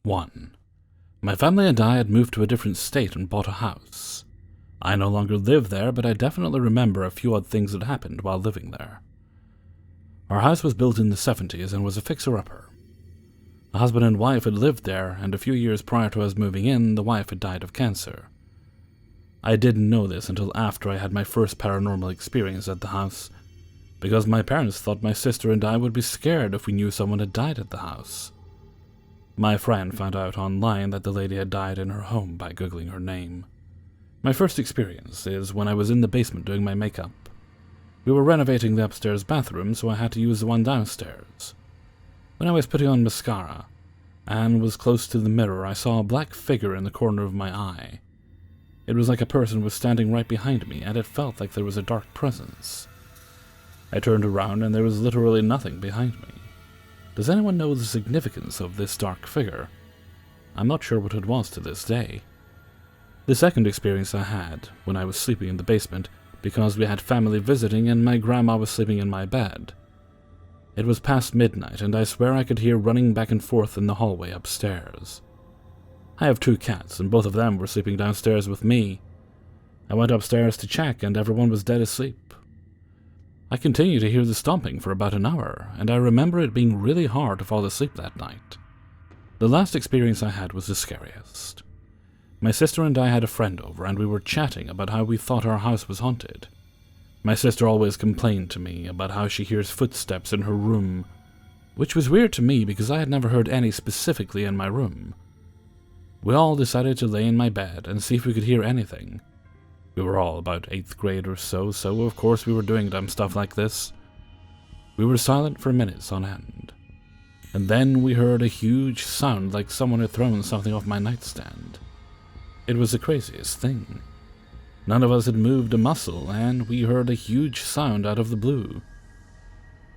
1. My family and I had moved to a different state and bought a house. I no longer live there, but I definitely remember a few odd things that happened while living there. Our house was built in the 70s and was a fixer-upper. The husband and wife had lived there, and a few years prior to us moving in, the wife had died of cancer. I didn't know this until after I had my first paranormal experience at the house, because my parents thought my sister and I would be scared if we knew someone had died at the house. My friend found out online that the lady had died in her home by Googling her name. My first experience is when I was in the basement doing my makeup. We were renovating the upstairs bathroom, so I had to use the one downstairs. When I was putting on mascara and was close to the mirror, I saw a black figure in the corner of my eye. It was like a person was standing right behind me, and it felt like there was a dark presence. I turned around and there was literally nothing behind me. Does anyone know the significance of this dark figure? I'm not sure what it was to this day. The second experience I had when I was sleeping in the basement because we had family visiting and my grandma was sleeping in my bed. It was past midnight and I swear I could hear running back and forth in the hallway upstairs. I have 2 cats and both of them were sleeping downstairs with me. I went upstairs to check and everyone was dead asleep. I continued to hear the stomping for about an hour, and I remember it being really hard to fall asleep that night. The last experience I had was the scariest. My sister and I had a friend over, and we were chatting about how we thought our house was haunted. My sister always complained to me about how she hears footsteps in her room, which was weird to me because I had never heard any specifically in my room. We all decided to lay in my bed and see if we could hear anything. We were all about 8th grade or so of course we were doing dumb stuff like this. We were silent for minutes on end. And then we heard a huge sound like someone had thrown something off my nightstand. It was the craziest thing. None of us had moved a muscle, and we heard a huge sound out of the blue.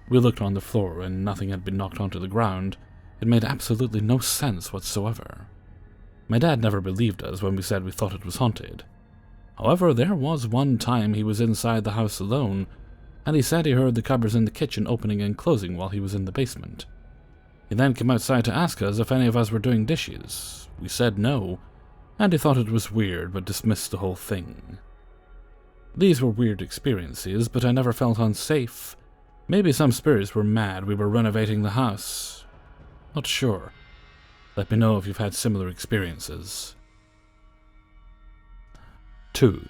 We looked on the floor, and nothing had been knocked onto the ground. It made absolutely no sense whatsoever. My dad never believed us when we said we thought it was haunted. However, there was one time he was inside the house alone, and he said he heard the cupboards in the kitchen opening and closing while he was in the basement. He then came outside to ask us if any of us were doing dishes. We said no, and he thought it was weird but dismissed the whole thing. These were weird experiences, but I never felt unsafe. Maybe some spirits were mad we were renovating the house. Not sure. Let me know if you've had similar experiences. 2.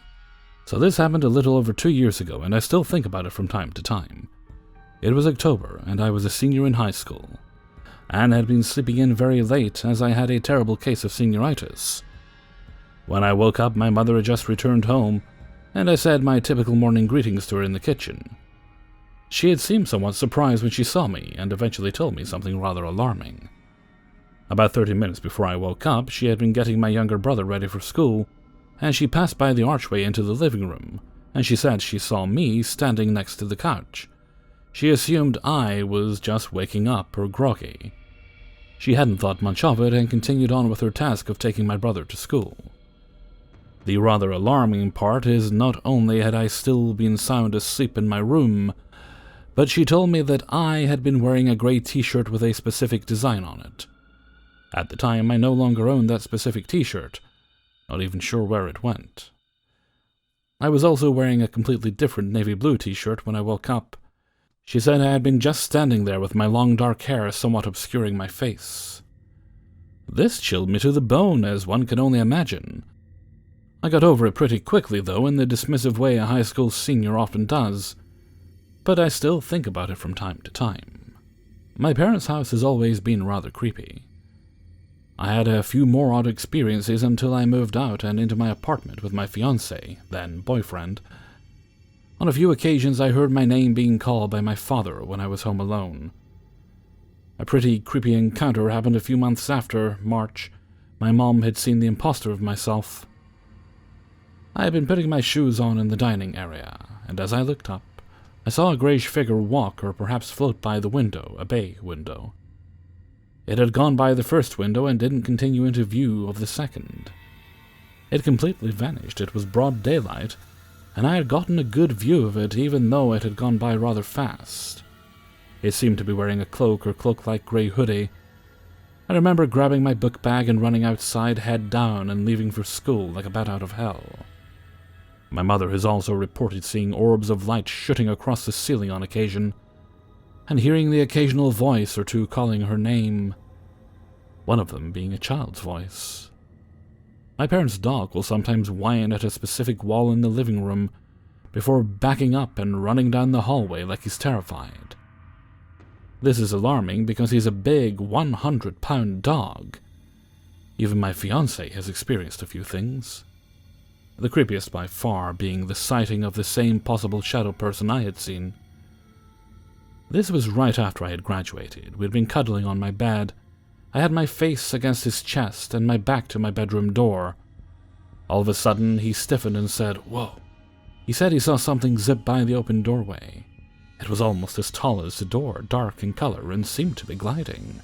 So this happened a little over 2 years ago, and I still think about it from time to time. It was October, and I was a senior in high school. Anne had been sleeping in very late, as I had a terrible case of senioritis. When I woke up, my mother had just returned home, and I said my typical morning greetings to her in the kitchen. She had seemed somewhat surprised when she saw me, and eventually told me something rather alarming. About 30 minutes before I woke up, she had been getting my younger brother ready for school, and she passed by the archway into the living room, and she said she saw me standing next to the couch. She assumed I was just waking up or groggy. She hadn't thought much of it and continued on with her task of taking my brother to school. The rather alarming part is not only had I still been sound asleep in my room, but she told me that I had been wearing a grey t-shirt with a specific design on it. At the time, I no longer owned that specific t-shirt. Not even sure where it went. I was also wearing a completely different navy blue t-shirt when I woke up. She said I had been just standing there with my long dark hair somewhat obscuring my face. This chilled me to the bone, as one can only imagine. I got over it pretty quickly, though, in the dismissive way a high school senior often does, but I still think about it from time to time. My parents' house has always been rather creepy. I had a few more odd experiences until I moved out and into my apartment with my fiancé, then boyfriend. On a few occasions I heard my name being called by my father when I was home alone. A pretty creepy encounter happened a few months after, March. My mom had seen the imposter of myself. I had been putting my shoes on in the dining area, and as I looked up, I saw a greyish figure walk or perhaps float by the window, a bay window. It had gone by the first window and didn't continue into view of the second. It completely vanished. It was broad daylight, and I had gotten a good view of it even though it had gone by rather fast. It seemed to be wearing a cloak or cloak-like grey hoodie. I remember grabbing my book bag and running outside head down and leaving for school like a bat out of hell. My mother has also reported seeing orbs of light shooting across the ceiling on occasion, and hearing the occasional voice or two calling her name, one of them being a child's voice. My parents' dog will sometimes whine at a specific wall in the living room before backing up and running down the hallway like he's terrified. This is alarming because he's a big 100-pound dog. Even my fiancé has experienced a few things. The creepiest by far being the sighting of the same possible shadow person I had seen. This was right after I had graduated. We had been cuddling on my bed. I had my face against his chest and my back to my bedroom door. All of a sudden, he stiffened and said, "Whoa." He said he saw something zip by the open doorway. It was almost as tall as the door, dark in color, and seemed to be gliding.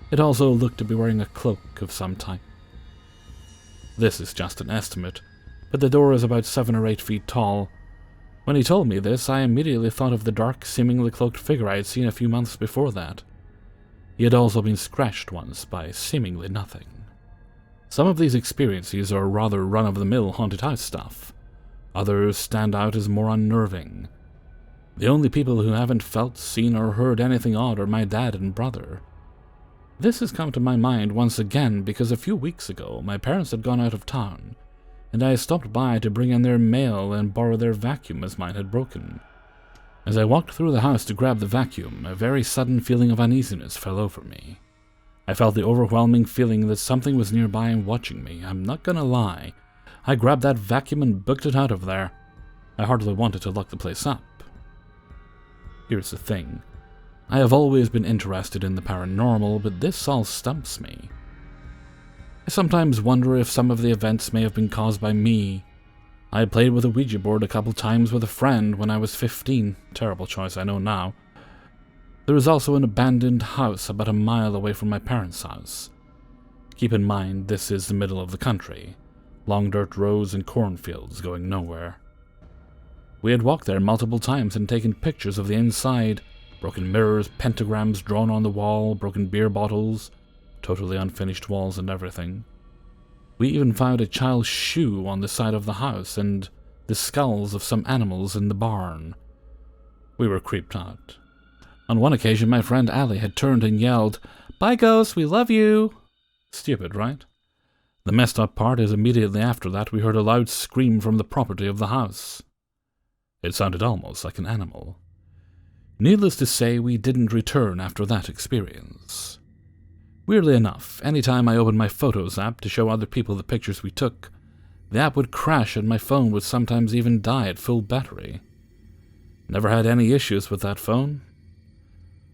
It also looked to be wearing a cloak of some type. This is just an estimate, but the door is about 7 or 8 feet tall. When he told me this, I immediately thought of the dark, seemingly cloaked figure I had seen a few months before that. He had also been scratched once by seemingly nothing. Some of these experiences are rather run-of-the-mill haunted house stuff. Others stand out as more unnerving. The only people who haven't felt, seen, or heard anything odd are my dad and brother. This has come to my mind once again because a few weeks ago my parents had gone out of town, and I stopped by to bring in their mail and borrow their vacuum as mine had broken. As I walked through the house to grab the vacuum, a very sudden feeling of uneasiness fell over me. I felt the overwhelming feeling that something was nearby and watching me. I'm not gonna lie. I grabbed that vacuum and booked it out of there. I hardly wanted to lock the place up. Here's the thing. I have always been interested in the paranormal, but this all stumps me. I sometimes wonder if some of the events may have been caused by me. I had played with a Ouija board a couple times with a friend when I was 15. Terrible choice, I know now. There is also an abandoned house about a mile away from my parents' house. Keep in mind, this is the middle of the country. Long dirt roads and cornfields going nowhere. We had walked there multiple times and taken pictures of the inside. Broken mirrors, pentagrams drawn on the wall, broken beer bottles, totally unfinished walls and everything. We even found a child's shoe on the side of the house and the skulls of some animals in the barn. We were creeped out. On one occasion, my friend Allie had turned and yelled, "Bye, ghost, we love you!" Stupid, right? The messed up part is immediately after that we heard a loud scream from the property of the house. It sounded almost like an animal. Needless to say, we didn't return after that experience. Weirdly enough, anytime I opened my Photos app to show other people the pictures we took, the app would crash and my phone would sometimes even die at full battery. Never had any issues with that phone.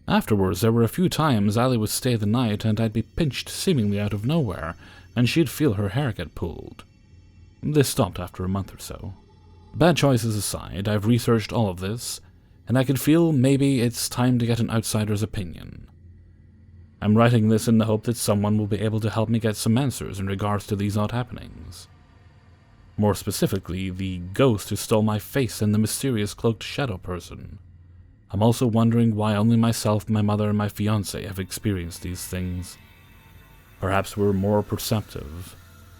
Afterwards, there were a few times Allie would stay the night and I'd be pinched seemingly out of nowhere, and she'd feel her hair get pulled. This stopped after a month or so. Bad choices aside, I've researched all of this, and I can feel maybe it's time to get an outsider's opinion. I'm writing this in the hope that someone will be able to help me get some answers in regards to these odd happenings. More specifically, the ghost who stole my face and the mysterious cloaked shadow person. I'm also wondering why only myself, my mother, and my fiancé have experienced these things. Perhaps we're more perceptive.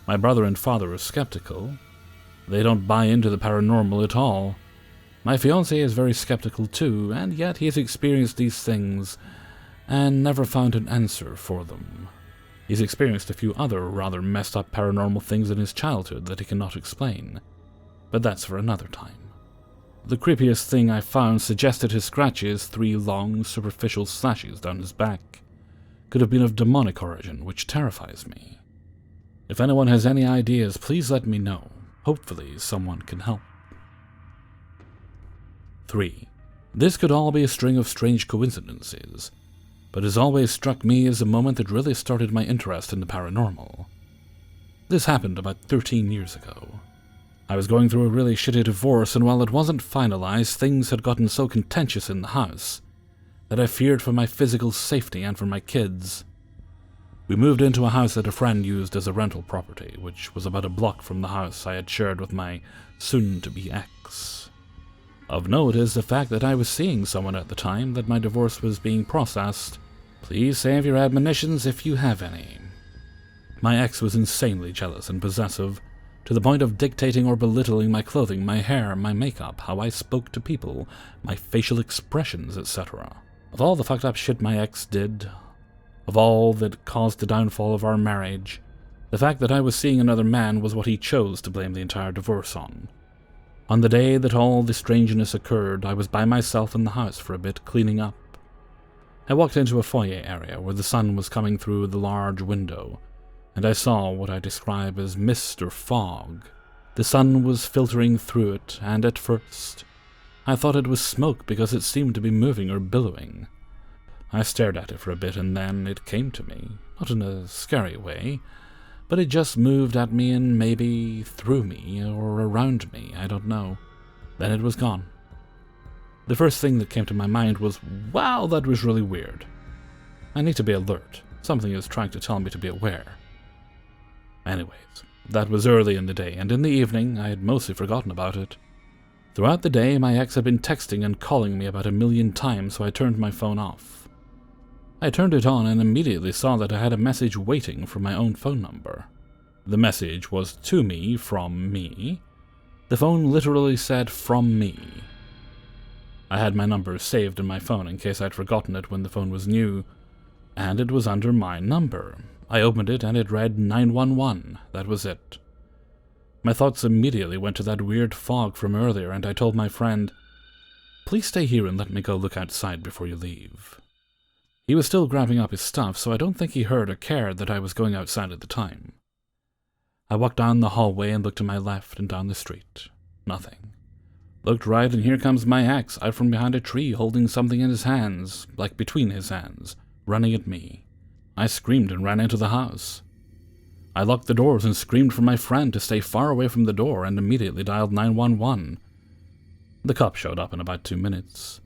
My brother and father are skeptical. They don't buy into the paranormal at all. My fiancé is very skeptical too, and yet he has experienced these things and never found an answer for them. He's experienced a few other rather messed up paranormal things in his childhood that he cannot explain, but that's for another time. The creepiest thing I found suggested his scratches, 3 long, superficial slashes down his back, could have been of demonic origin, which terrifies me. If anyone has any ideas, please let me know. Hopefully someone can help. 3. This could all be a string of strange coincidences, but has always struck me as a moment that really started my interest in the paranormal. This happened about 13 years ago. I was going through a really shitty divorce, and while it wasn't finalized, things had gotten so contentious in the house that I feared for my physical safety and for my kids. We moved into a house that a friend used as a rental property, which was about a block from the house I had shared with my soon-to-be ex. Of note is the fact that I was seeing someone at the time that my divorce was being processed, Please save your admonitions if you have any. My ex was insanely jealous and possessive, to the point of dictating or belittling my clothing, my hair, my makeup, how I spoke to people, my facial expressions, etc. Of all the fucked up shit my ex did, of all that caused the downfall of our marriage, the fact that I was seeing another man was what he chose to blame the entire divorce on. On the day that all the strangeness occurred, I was by myself in the house for a bit, cleaning up. I walked into a foyer area where the sun was coming through the large window, and I saw what I describe as mist or fog. The sun was filtering through it, and at first I thought it was smoke because it seemed to be moving or billowing. I stared at it for a bit, and then it came to me, not in a scary way, but it just moved at me and maybe through me or around me, I don't know. Then it was gone. The first thing that came to my mind was, wow, that was really weird. I need to be alert. Something is trying to tell me to be aware. Anyways, that was early in the day, and in the evening I had mostly forgotten about it. Throughout the day, my ex had been texting and calling me about 1,000,000 times, so I turned my phone off. I turned it on and immediately saw that I had a message waiting from my own phone number. The message was to me from me. The phone literally said, "From me." I had my number saved in my phone in case I'd forgotten it when the phone was new, and it was under my number. I opened it and it read 911. That was it. My thoughts immediately went to that weird fog from earlier, and I told my friend, "Please stay here and let me go look outside before you leave." He was still grabbing up his stuff, so I don't think he heard or cared that I was going outside at the time. I walked down the hallway and looked to my left and down the street. Nothing. Looked right, and here comes my ex out from behind a tree holding something in his hands, like between his hands, running at me. I screamed and ran into the house. I locked the doors and screamed for my friend to stay far away from the door and immediately dialed 911. The cops showed up in about 2 minutes.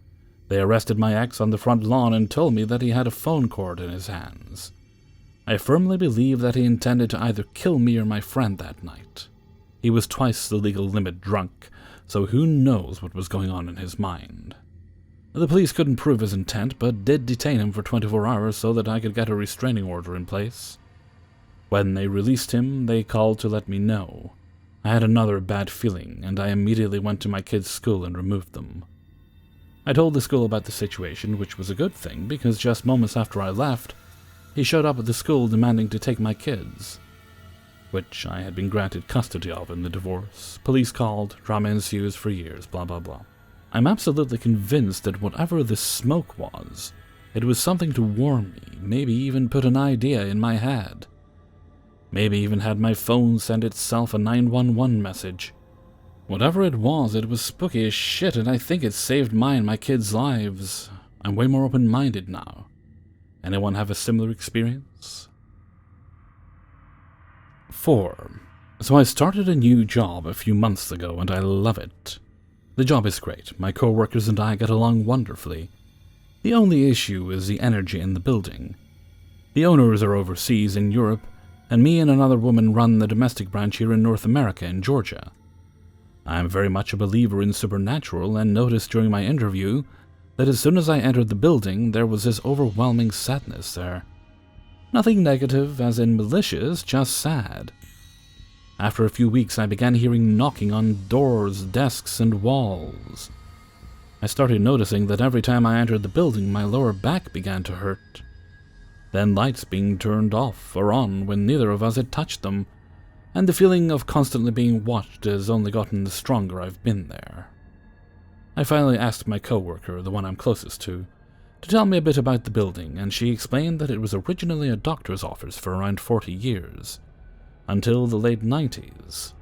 They arrested my ex on the front lawn and told me that he had a phone cord in his hands. I firmly believe that he intended to either kill me or my friend that night. He was twice the legal limit drunk, so who knows what was going on in his mind. The police couldn't prove his intent, but did detain him for 24 hours so that I could get a restraining order in place. When they released him, they called to let me know. I had another bad feeling, and I immediately went to my kids' school and removed them. I told the school about the situation, which was a good thing, because just moments after I left, he showed up at the school demanding to take my kids, which I had been granted custody of in the divorce. Police called, drama ensues for years, blah blah blah. I'm absolutely convinced that whatever the smoke was, it was something to warn me, maybe even put an idea in my head. Maybe even had my phone send itself a 911 message. Whatever it was spooky as shit, and I think it saved mine and my kids' lives. I'm way more open-minded now. Anyone have a similar experience? 4. So I started a new job a few months ago, and I love it. The job is great. My co-workers and I get along wonderfully. The only issue is the energy in the building. The owners are overseas in Europe, and me and another woman run the domestic branch here in North America in Georgia. I am very much a believer in supernatural and noticed during my interview that as soon as I entered the building, there was this overwhelming sadness there. Nothing negative, as in malicious, just sad. After a few weeks, I began hearing knocking on doors, desks, and walls. I started noticing that every time I entered the building, my lower back began to hurt. Then lights being turned off or on when neither of us had touched them, and the feeling of constantly being watched has only gotten the stronger I've been there. I finally asked my coworker, the one I'm closest to tell me a bit about the building, and she explained that it was originally a doctor's office for around 40 years. Until the late 90s.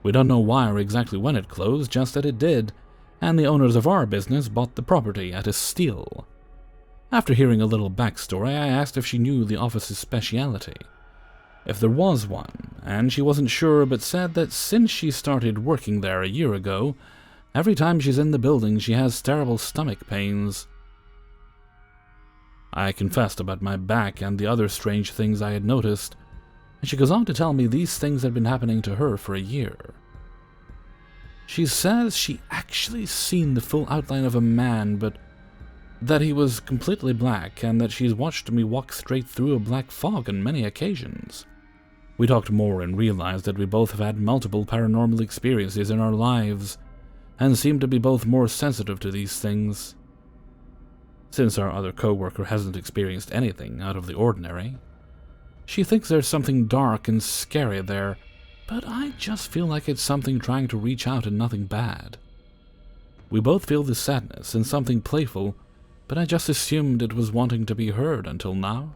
We don't know why or exactly when it closed, just that it did, and the owners of our business bought the property at a steal. After hearing a little backstory, I asked if she knew the office's speciality, if there was one, and she wasn't sure but said that since she started working there a year ago, every time she's in the building she has terrible stomach pains. I confessed about my back and the other strange things I had noticed, and she goes on to tell me these things had been happening to her for a year. She says she actually seen the full outline of a man, but that he was completely black and that she's watched me walk straight through a black fog on many occasions. We talked more and realized that we both have had multiple paranormal experiences in our lives and seem to be both more sensitive to these things. Since our other co-worker hasn't experienced anything out of the ordinary, she thinks there's something dark and scary there, but I just feel like it's something trying to reach out and nothing bad. We both feel the sadness and something playful, but I just assumed it was wanting to be heard until now.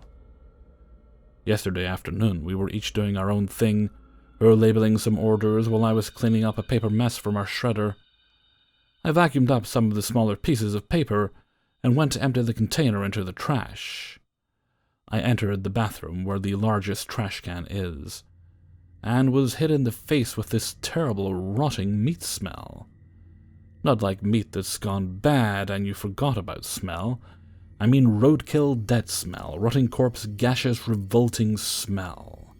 Yesterday afternoon, we were each doing our own thing, her labeling some orders while I was cleaning up a paper mess from our shredder. I vacuumed up some of the smaller pieces of paper and went to empty the container into the trash. I entered the bathroom where the largest trash can is, and was hit in the face with this terrible rotting meat smell. Not like meat that's gone bad and you forgot about smell. I mean roadkill dead smell, rotting corpse gaseous revolting smell.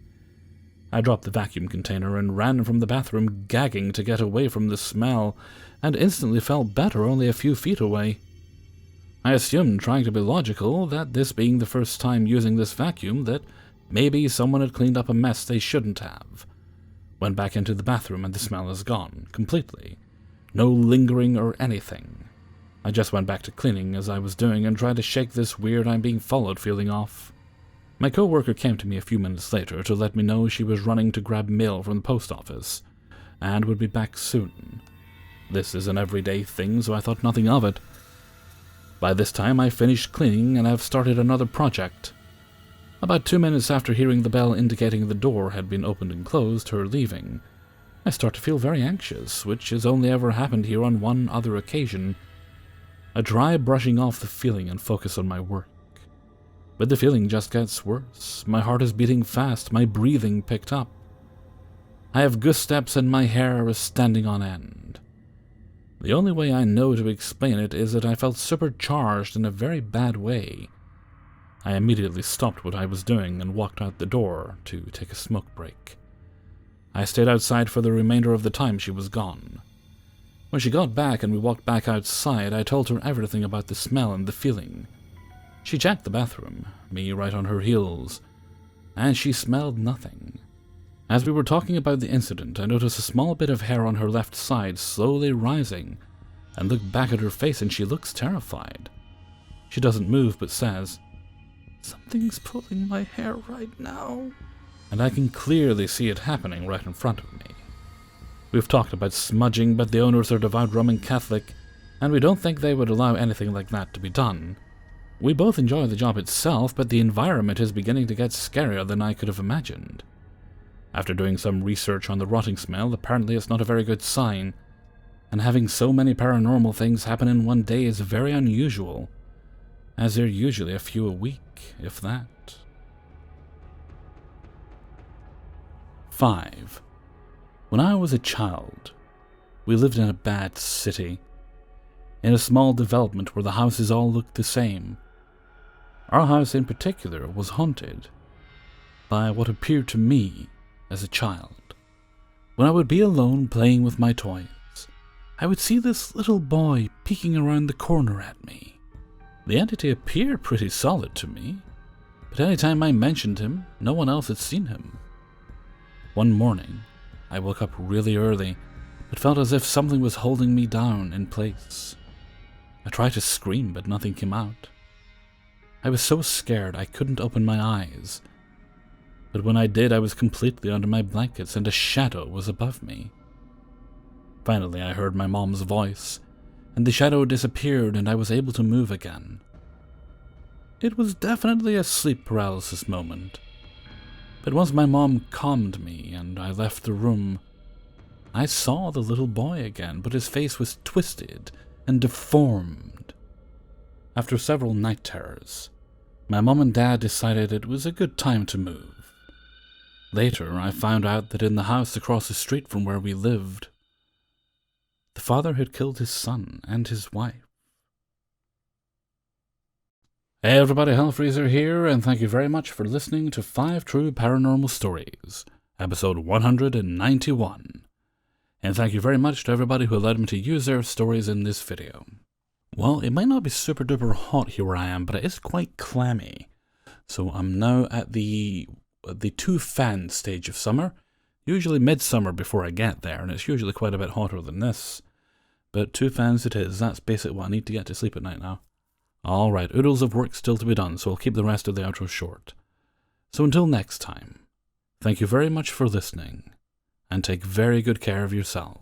I dropped the vacuum container and ran from the bathroom gagging to get away from the smell, and instantly felt better only a few feet away. I assumed, trying to be logical, that this being the first time using this vacuum, that maybe someone had cleaned up a mess they shouldn't have. Went back into the bathroom and the smell is gone, completely. No lingering or anything. I just went back to cleaning as I was doing and tried to shake this weird I'm being followed feeling off. My co-worker came to me a few minutes later to let me know she was running to grab mail from the post office, and would be back soon. This is an everyday thing, so I thought nothing of it. By this time I finished cleaning and I've started another project. About 2 minutes after hearing the bell indicating the door had been opened and closed, her leaving, I start to feel very anxious, which has only ever happened here on one other occasion. I try brushing off the feeling and focus on my work. But the feeling just gets worse. My heart is beating fast, my breathing picked up. I have goose steps and my hair is standing on end. The only way I know to explain it is that I felt supercharged in a very bad way. I immediately stopped what I was doing and walked out the door to take a smoke break. I stayed outside for the remainder of the time she was gone. When she got back and we walked back outside, I told her everything about the smell and the feeling. She checked the bathroom, me right on her heels, and she smelled nothing. As we were talking about the incident, I noticed a small bit of hair on her left side slowly rising, and looked back at her face and she looks terrified. She doesn't move but says, "Something's pulling my hair right now." And I can clearly see it happening right in front of me. We've talked about smudging, but the owners are devout Roman Catholic, and we don't think they would allow anything like that to be done. We both enjoy the job itself, but the environment is beginning to get scarier than I could have imagined. After doing some research on the rotting smell, apparently it's not a very good sign, and having so many paranormal things happen in one day is very unusual, as there are usually a few a week, if that. 5. When I was a child, we lived in a bad city, in a small development where the houses all looked the same. Our house in particular was haunted by what appeared to me as a child. When I would be alone playing with my toys, I would see this little boy peeking around the corner at me. The entity appeared pretty solid to me, but any time I mentioned him, no one else had seen him. One morning, I woke up really early, but felt as if something was holding me down in place. I tried to scream, but nothing came out. I was so scared I couldn't open my eyes, but when I did, I was completely under my blankets and a shadow was above me. Finally, I heard my mom's voice, and the shadow disappeared and I was able to move again. It was definitely a sleep paralysis moment. But once my mom calmed me and I left the room, I saw the little boy again, but his face was twisted and deformed. After several night terrors, my mom and dad decided it was a good time to move. Later, I found out that in the house across the street from where we lived, the father had killed his son and his wife. Hey everybody, Hellfreezer here, and thank you very much for listening to 5 True Paranormal Stories, episode 191. And thank you very much to everybody who allowed me to use their stories in this video. Well, it might not be super duper hot here where I am, but it is quite clammy. So I'm now at the 2-fan stage of summer. Usually midsummer before I get there, and it's usually quite a bit hotter than this. But 2 fans it is. That's basically what I need to get to sleep at night now. Alright, oodles of work still to be done, so I'll keep the rest of the outro short. So until next time, thank you very much for listening, and take very good care of yourself.